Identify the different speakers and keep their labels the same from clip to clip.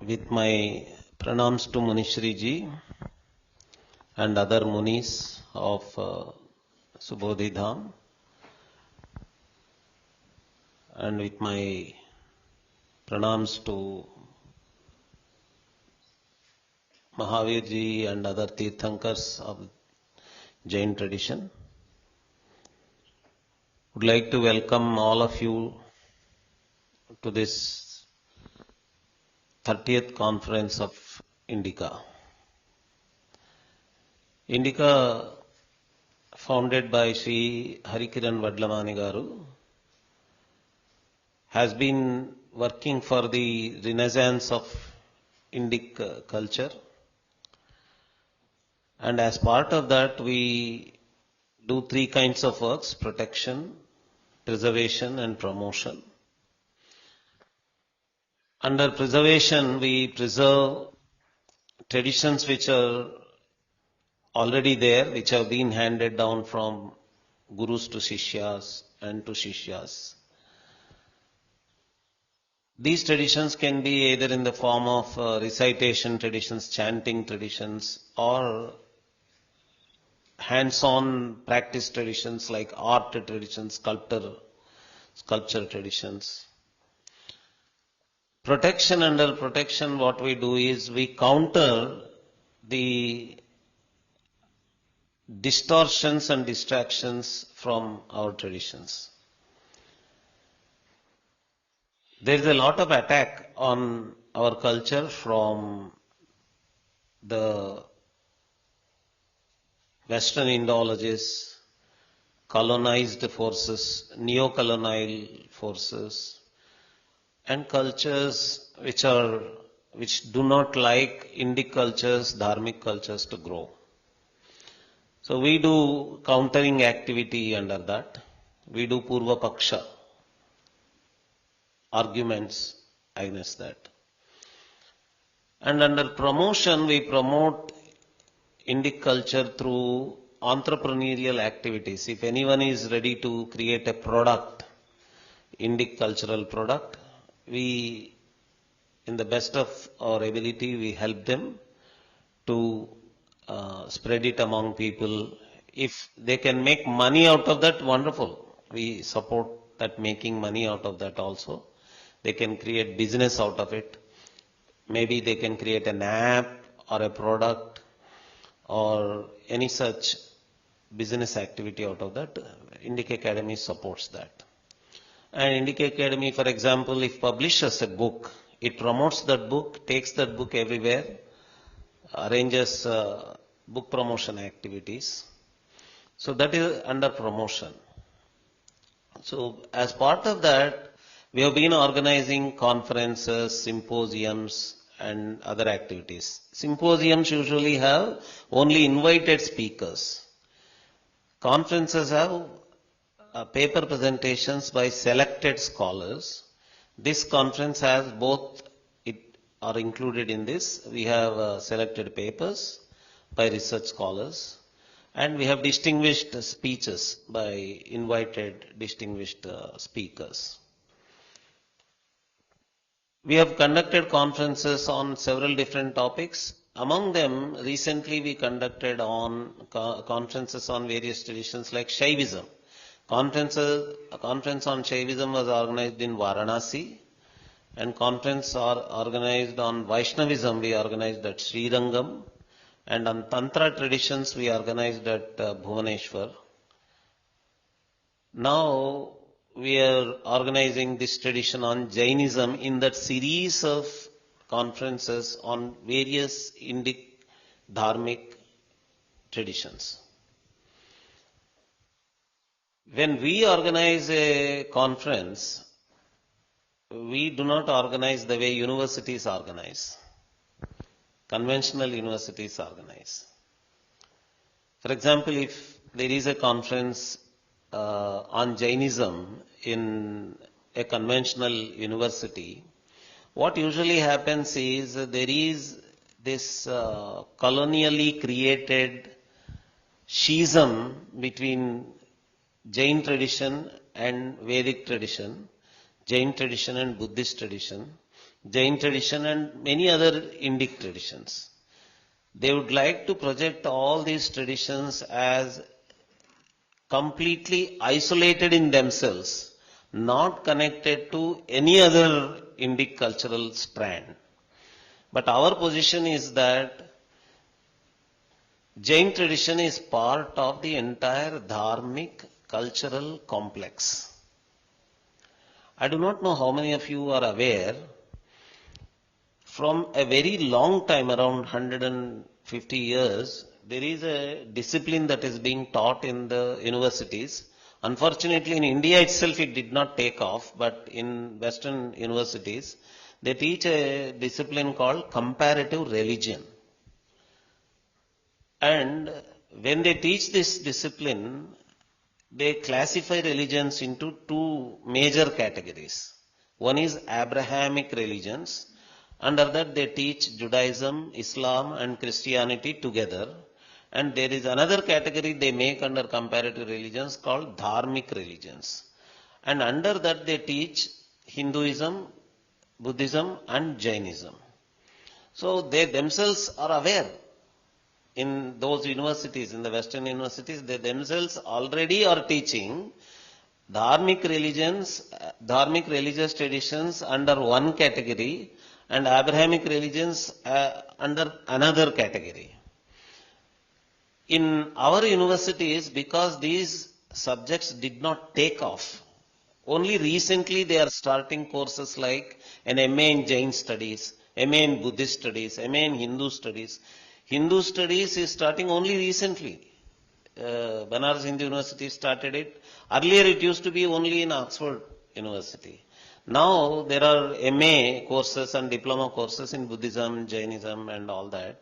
Speaker 1: With my pranams to Munishri ji and other munis of Subodhi Dham, and with my pranams to Mahavir ji and other Tirthankars of Jain Tradition, would like to welcome all of you to this 30th conference of INDICA. INDICA, founded by Sri Harikiran Vadlamani Garu, has been working for the renaissance of Indic culture, and as part of that we do three kinds of works: protection, preservation and promotion. Under preservation, we preserve traditions which are already there, which have been handed down from gurus to shishyas and to shishyas. These traditions can be either in the form of recitation traditions, chanting traditions, or hands-on practice traditions like art traditions, sculpture traditions. Protection, under protection, what we do is we counter the distortions and distractions from our traditions. There is a lot of attack on our culture from the Western ideologies, colonized forces, neo-colonial forces, and cultures which do not like Indic cultures, dharmic cultures to grow. So we do countering activity under that. We do Purva Paksha, arguments against that. And under promotion, we promote Indic culture through entrepreneurial activities. If anyone is ready to create a product, Indic cultural product, we, in the best of our ability, we help them to spread it among people. If they can make money out of that, wonderful. We support that, making money out of that also. They can create business out of it. Maybe they can create an app or a product or any such business activity out of that. INDICA Academy supports that. And INDICA Academy, for example, if publishes a book, it promotes that book, takes that book everywhere, arranges book promotion activities. So that is under promotion. So as part of that, we have been organizing conferences, symposiums and other activities. Symposiums usually have only invited speakers. Conferences have paper presentations by selected scholars. This conference has both, are included in this. We have selected papers by research scholars, and we have distinguished speeches by invited distinguished speakers. We have conducted conferences on several different topics. Among them, recently we conducted conferences on various traditions like Shaivism. A conference on Shaivism was organized in Varanasi, and conference are organized on Vaishnavism, we organized at Srirangam, and on Tantra traditions we organized at Bhuvaneshwar. Now we are organizing this tradition on Jainism in that series of conferences on various Indic dharmic traditions. When we organize a conference, we do not organize the way universities organize, conventional universities organize. For example, if there is a conference on Jainism in a conventional university, what usually happens is there is this colonially created schism between Jain tradition and Vedic tradition, Jain tradition and Buddhist tradition, Jain tradition and many other Indic traditions. They would like to project all these traditions as completely isolated in themselves, not connected to any other Indic cultural strand. But our position is that Jain tradition is part of the entire dharmic cultural complex. I do not know how many of you are aware, from a very long time, around 150 years, there is a discipline that is being taught in the universities. Unfortunately, in India itself, it did not take off, but in Western universities, they teach a discipline called comparative religion. And when they teach this discipline, they classify religions into two major categories. One is Abrahamic religions. Under that they teach Judaism, Islam and Christianity together. And there is another category they make under comparative religions called Dharmic religions. And under that they teach Hinduism, Buddhism and Jainism. So they themselves are aware. In those universities, in the Western universities, they themselves already are teaching dharmic religions, dharmic religious traditions under one category and Abrahamic religions under another category. In our universities, because these subjects did not take off, only recently they are starting courses like an MA in Jain studies, MA in Buddhist studies, MA in Hindu studies. Hindu studies is starting only recently. Banaras Hindu University started it. Earlier it used to be only in Oxford University. Now there are MA courses and diploma courses in Buddhism, Jainism and all that.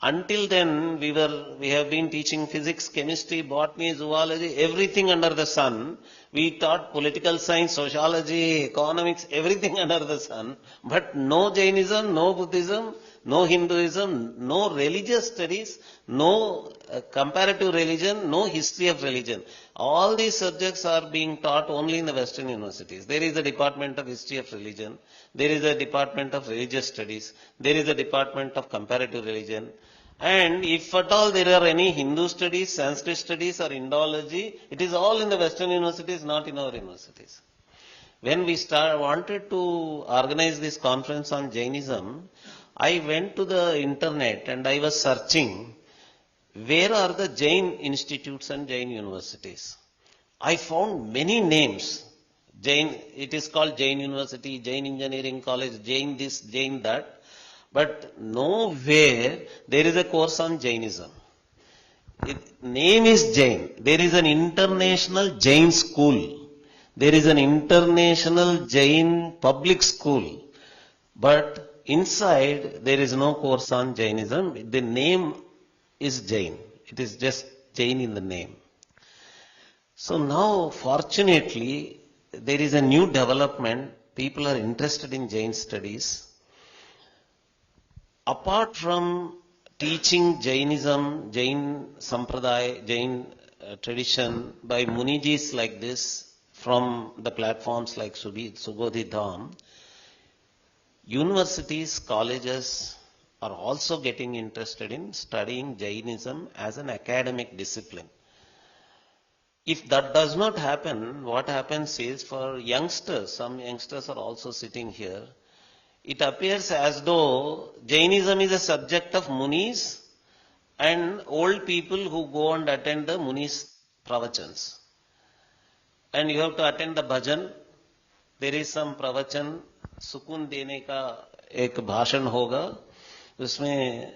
Speaker 1: Until then we have been teaching physics, chemistry, botany, zoology, everything under the sun. We taught political science, sociology, economics, everything under the sun. But no Jainism, no Buddhism, no Hinduism, no religious studies, no comparative religion, no history of religion. All these subjects are being taught only in the Western universities. There is a department of history of religion. There is a department of religious studies. There is a department of comparative religion. And if at all there are any Hindu studies, Sanskrit studies or Indology, it is all in the Western universities, not in our universities. When we wanted to organize this conference on Jainism, I went to the internet and I was searching where are the Jain institutes and Jain universities. I found many names. Jain, it is called Jain University, Jain Engineering College, Jain this, Jain that. But nowhere there is a course on Jainism. Name is Jain. There is an international Jain school. There is an international Jain public school. But inside there is no course on Jainism. The name is Jain. It is just Jain in the name. So now fortunately there is a new development. People are interested in Jain studies. Apart from teaching Jainism, Jain Sampradaya, Jain tradition by Munijis like this from the platforms like Sugodhi Dham, universities, colleges are also getting interested in studying Jainism as an academic discipline. If that does not happen, what happens is for youngsters, some youngsters are also sitting here, it appears as though Jainism is a subject of Munis and old people who go and attend the Munis pravachans. And you have to attend the bhajan. There is some pravachan, sukun dene ka ek bhashan hoga. उसमें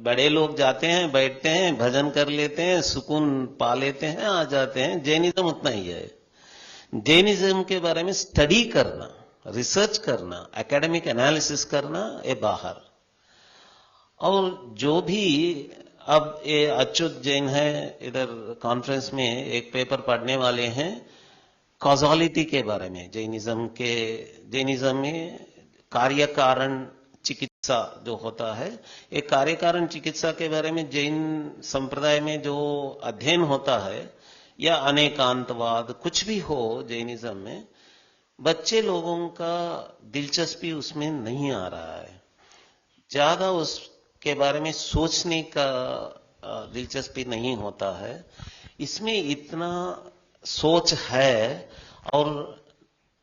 Speaker 1: बड़े लोग जाते हैं, बैठते हैं, भजन कर लेते हैं, सुकून पा लेते हैं, आ जाते हैं. जैनिज्म उतना ही है. जैनिज्म के बारे में स्टडी करना, रिसर्च करना, एकेडमिक एनालिसिस करना ये बाहर. और जो भी अब ये अच्युत जैन है इधर कॉन्फ्रेंस में एक पेपर पढ़ने वाले हैं कॉजॉलिटी के बारे में. जैनिज्म में कार्य कारण चिकित्सा जो होता है, एक कार्य कारण चिकित्सा के बारे में जैन संप्रदाय में जो अध्ययन होता है या अनेकांतवाद कुछ भी हो जैनिज्म में, बच्चे लोगों का दिलचस्पी उसमें नहीं आ रहा है, ज्यादा उसके बारे में सोचने का दिलचस्पी नहीं होता है। इसमें इतना सोच है, और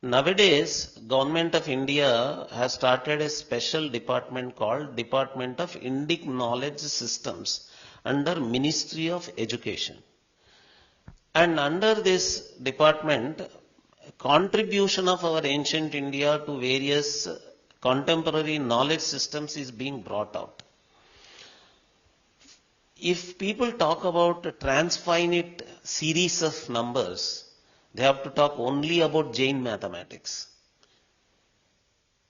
Speaker 1: nowadays government of India has started a special department called Department of Indic Knowledge Systems under Ministry of Education. And under this department, contribution of our ancient India to various contemporary knowledge systems is being brought out. If people talk about a transfinite series of numbers, they have to talk only about Jain mathematics.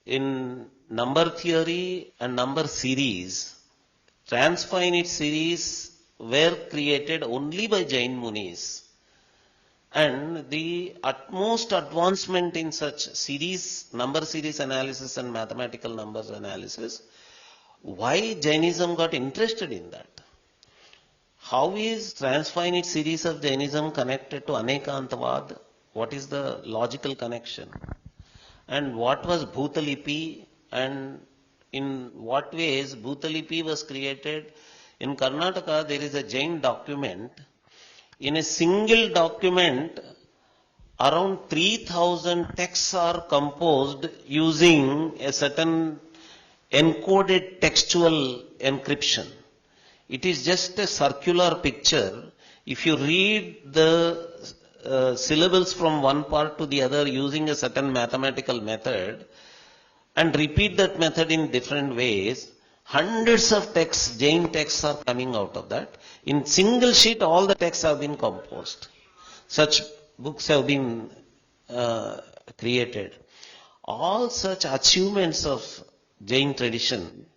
Speaker 1: In number theory and number series, transfinite series were created only by Jain Munis. And the utmost advancement in such series, number series analysis and mathematical numbers analysis, why Jainism got interested in that? How is transfinite series of Jainism connected to Anekantavad? What is the logical connection? And what was Bhutalipi, and in what ways Bhutalipi was created? In Karnataka, there is a Jain document. In a single document, around 3,000 texts are composed using a certain encoded textual encryption. It is just a circular picture. If you read the syllables from one part to the other using a certain mathematical method and repeat that method in different ways, hundreds of texts, Jain texts are coming out of that. In single sheet, all the texts have been composed. Such books have been created. All such achievements of Jain tradition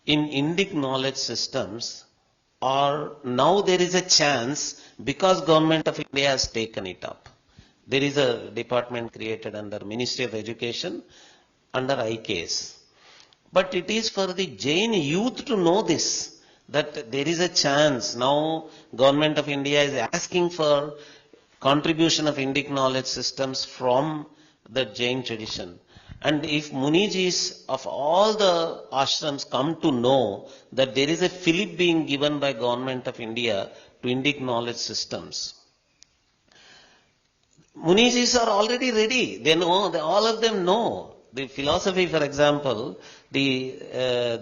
Speaker 1: in Indic knowledge systems are, now there is a chance, because Government of India has taken it up. There is a department created under Ministry of Education, under IKS. But it is for the Jain youth to know this, that there is a chance. Now Government of India is asking for contribution of Indic knowledge systems from the Jain tradition. And if Munijis of all the ashrams come to know that there is a fillip being given by Government of India to Indic knowledge systems, Munijis are already ready. They know, all of them know. The philosophy, for example, the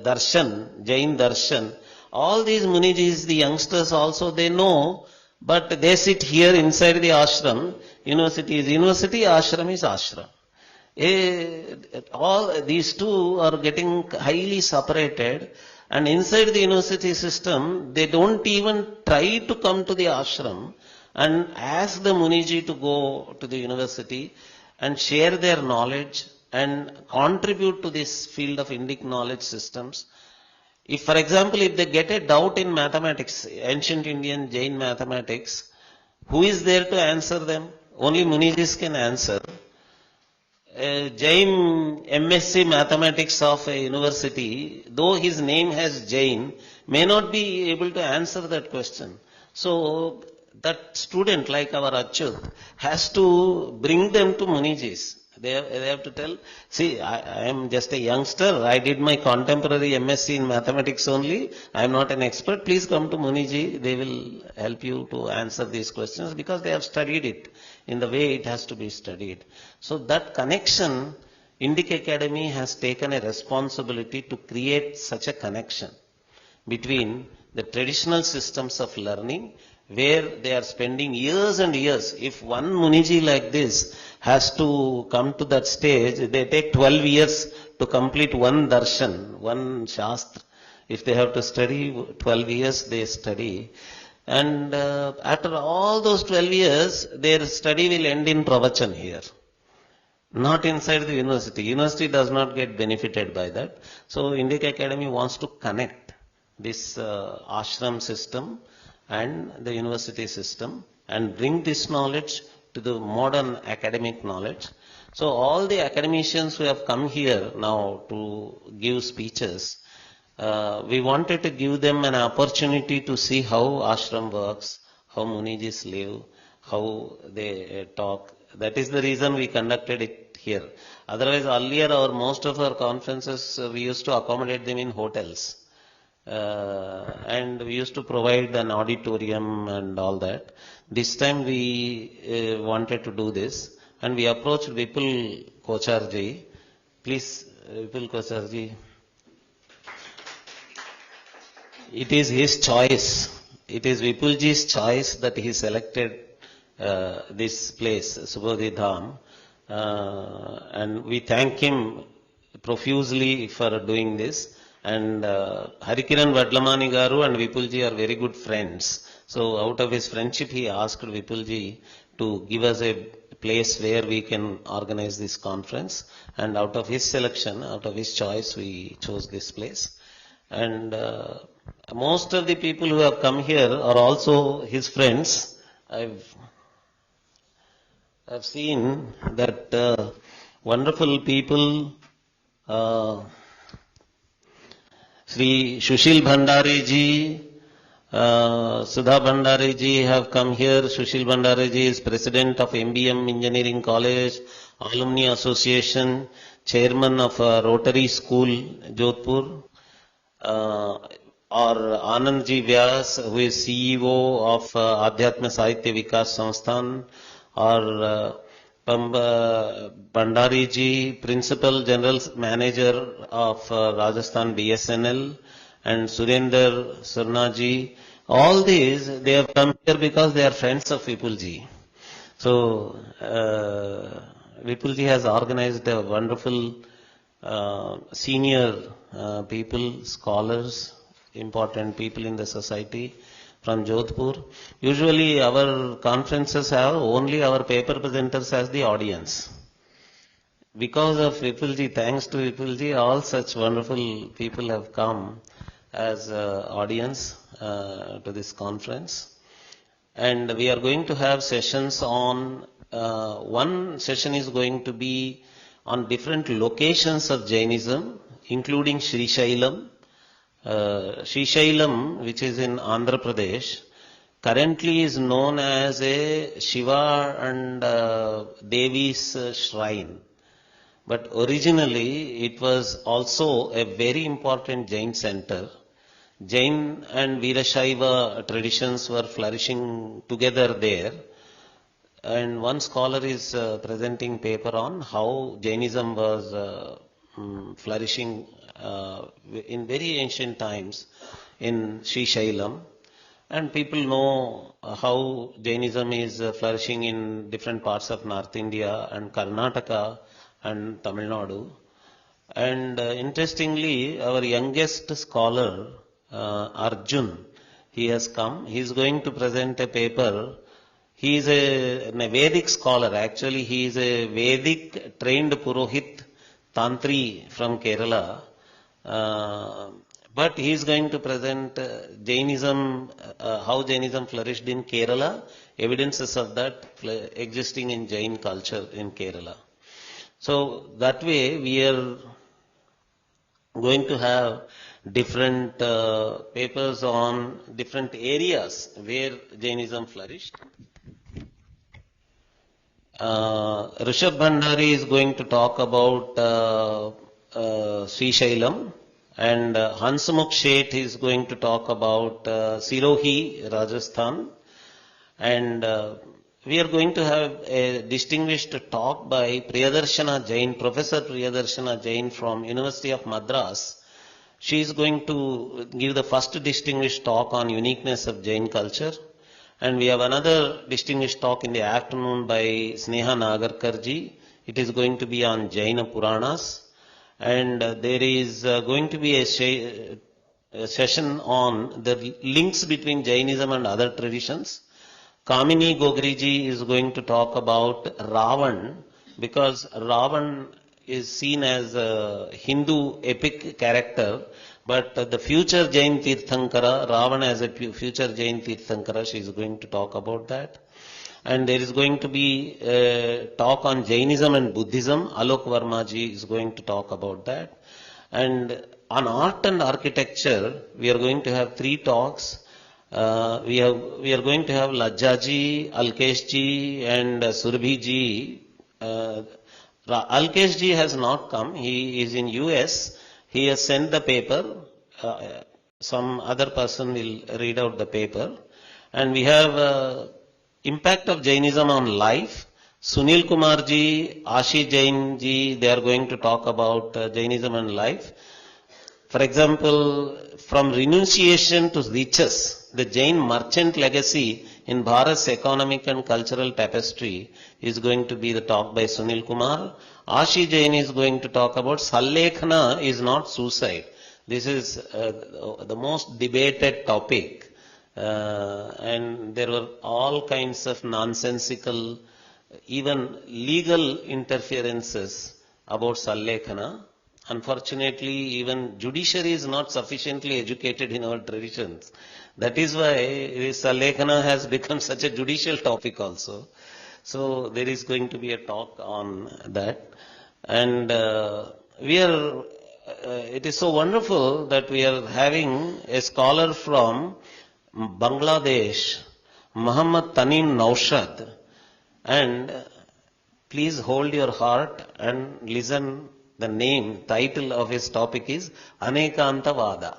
Speaker 1: darshan, Jain darshan, all these Munijis, the youngsters also, they know, but they sit here inside the ashram. University is university, ashram is ashram. All these two are getting highly separated, and inside the university system, they don't even try to come to the ashram and ask the Muniji to go to the university and share their knowledge and contribute to this field of Indic knowledge systems. If, for example, if they get a doubt in mathematics, ancient Indian Jain mathematics, who is there to answer them? Only Munijis can answer. Jain MSc mathematics of a university, though his name has Jain, may not be able to answer that question. So that student, like our Achyut, has to bring them to Munijis. They have to tell, see, I am just a youngster, I did my contemporary MSc in mathematics only, I am not an expert, please come to Muniji, they will help you to answer these questions, because they have studied it in the way it has to be studied. So that connection, Indic Academy has taken a responsibility to create such a connection between the traditional systems of learning, where they are spending years and years. If one Muniji like this has to come to that stage, they take 12 years to complete one darshan, one shastra. If they have to study 12 years, they study. And after all those 12 years, their study will end in pravachan here. Not inside the university. University does not get benefited by that. So Indic Academy wants to connect this ashram system and the university system and bring this knowledge to the modern academic knowledge. So all the academicians who have come here now to give speeches, we wanted to give them an opportunity to see how ashram works, how Munijis live, how they talk. That is the reason we conducted it here. Otherwise, earlier most of our conferences, we used to accommodate them in hotels. And we used to provide an auditorium and all that. This time we wanted to do this, and we approached Vipul Kocharji. Please, Vipul Kocharji. It is his choice. It is Vipulji's choice that he selected this place, Subodhi Dham. And we thank him profusely for doing this. And Harikiran Vadlamani Garu and Vipulji are very good friends. So out of his friendship, he asked Vipulji to give us a place where we can organize this conference. And out of his selection, out of his choice, we chose this place. And most of the people who have come here are also his friends. I've seen that wonderful people, Sri Sushil Bhandari ji, Sudha Bhandari ji have come here. Sushil Bhandari ji is president of MBM Engineering College, Alumni Association, chairman of Rotary School, Jodhpur. Or Anandji Vyas, who is CEO of Adhyatma Sahitya Vikas Samsthan, or Bhandari ji, Principal General Manager of Rajasthan BSNL, and Surender Surna ji. All these, they have come here because they are friends of Vipulji. So, Vipulji has organized a wonderful senior people, scholars, important people in the society from Jodhpur. Usually our conferences have only our paper presenters as the audience. Because of Vipulji, thanks to Vipulji, all such wonderful people have come as audience to this conference. And we are going to have sessions on, one session is going to be on different locations of Jainism, including Sri Shailam. Sri Shailam, which is in Andhra Pradesh, currently is known as a Shiva and Devi's shrine. But originally it was also a very important Jain center. Jain and Veerashaiva traditions were flourishing together there. And one scholar is presenting paper on how Jainism was flourishing in very ancient times in Sri Shailam. And people know how Jainism is flourishing in different parts of North India and Karnataka and Tamil Nadu. And interestingly, our youngest scholar, Arjun, he has come. He is going to present a paper. He is a Vedic scholar. Actually, he is a Vedic trained Purohit Tantri from Kerala. But he is going to present Jainism, how Jainism flourished in Kerala, evidences of that existing in Jain culture in Kerala. So that way we are going to have different papers on different areas where Jainism flourished. Rishabh Bhandari is going to talk about Sri Shailam, and Hansamukh Sheth is going to talk about Sirohi, Rajasthan, and we are going to have a distinguished talk by Priyadarshana Jain, Professor Priyadarshana Jain from University of Madras. She is going to give the first distinguished talk on uniqueness of Jain culture. And we have another distinguished talk in the afternoon by Sneha Nagarkarji. It is going to be on Jaina Puranas. And there is going to be a session on the links between Jainism and other traditions. Kamini Gogriji is going to talk about Ravan, because Ravan is seen as a Hindu epic character, but the future Jain Tirthankara, Ravan as a future Jain Tirthankara, she is going to talk about that. And there is going to be a talk on Jainism and Buddhism. Alok Varmaji is going to talk about that. And on art and architecture, we are going to have 3 talks. We are going to have Lajjaji, Alkeshji and Surbhiji. Alkesh ji has not come. He is in US. He has sent the paper. Some other person will read out the paper. And we have impact of Jainism on life. Sunil Kumar ji, Ashi Jain ji, they are going to talk about Jainism and life. For example, from renunciation to riches, the Jain merchant legacy in Bharat's economic and cultural tapestry is going to be the talk by Sunil Kumar. Ashi Jain is going to talk about Sallekhana is not suicide. This is the most debated topic. And there were all kinds of nonsensical, even legal interferences about Sallekhana. Unfortunately, even judiciary is not sufficiently educated in our traditions. That is why Sallekhana has become such a judicial topic also. So there is going to be a talk on that. And it is so wonderful that we are having a scholar from Bangladesh, Muhammad Tanim Naushad. And please hold your heart and listen. The title of his topic is Anekantavada.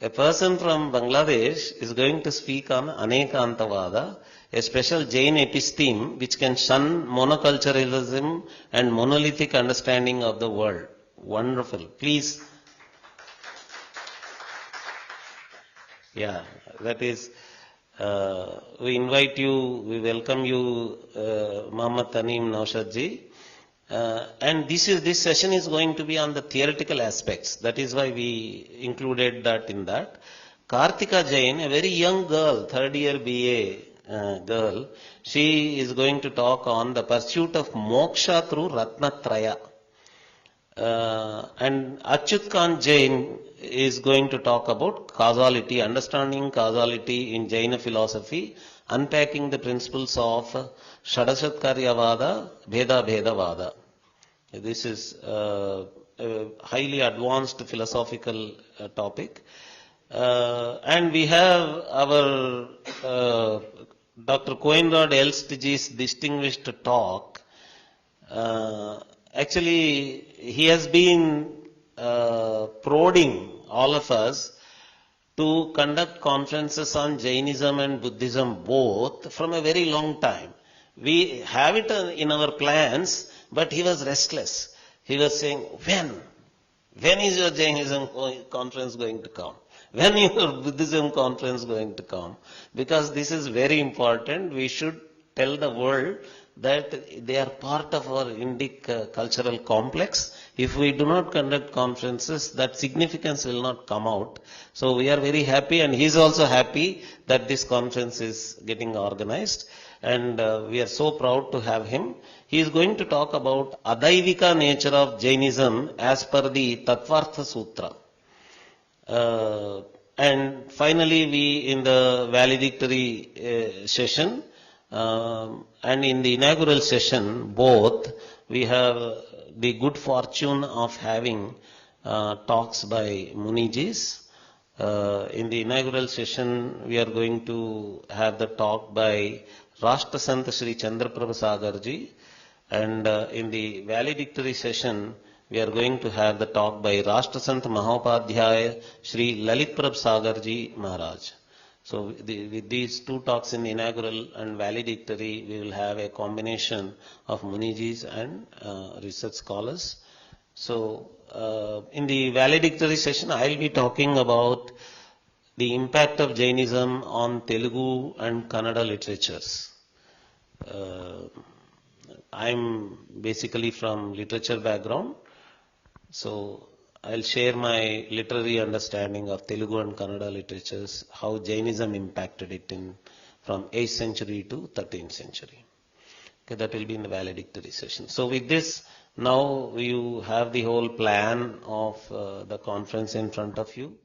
Speaker 1: A person from Bangladesh is going to speak on Anekantavada, a special Jain episteme which can shun monoculturalism and monolithic understanding of the world. Wonderful. Please. Yeah, that is, we invite you, we welcome you, Muhammad Tanim Naushad ji. And this session is going to be on the theoretical aspects. That is why we included that in that. Kartika Jain, a very young girl, third year BA girl, she is going to talk on the pursuit of moksha through Ratnatraya. And Achyut Kant Jain is going to talk about causality, understanding causality in Jaina philosophy, unpacking the principles of Shadashatkaryavada, Bheda Bhedavada. This is a highly advanced philosophical topic. And we have our Dr. Coenrod Elstji's distinguished talk. Actually, he has been prodding all of us to conduct conferences on Jainism and Buddhism both from a very long time. We have it in our plans, but he was restless. He was saying, when is your Jainism conference going to come? When is your Buddhism conference going to come? Because this is very important. We should tell the world that they are part of our Indic cultural complex. If we do not conduct conferences, that significance will not come out. So we are very happy, and he is also happy that this conference is getting organized. And we are so proud to have him. He is going to talk about Adaivika nature of Jainism as per the Tattvartha Sutra. And finally, we in the valedictory session and in the inaugural session, both, we have the good fortune of having talks by Munijis. In the inaugural session, we are going to have the talk by Rashtrasant Sri Chandraprabha Sagarji. And in the valedictory session, we are going to have the talk by Rashtrasant Mahopadhyaya Sri Lalitprabh Sagarji Maharaj. So with these two talks in the inaugural and valedictory, we will have a combination of Munijis and research scholars. So in the valedictory session, I will be talking about the impact of Jainism on Telugu and Kannada literatures. I am basically from literature background, so I'll share my literary understanding of Telugu and Kannada literatures, how Jainism impacted it from 8th century to 13th century. Okay, that will be in the valedictory session. So with this, now you have the whole plan of the conference in front of you.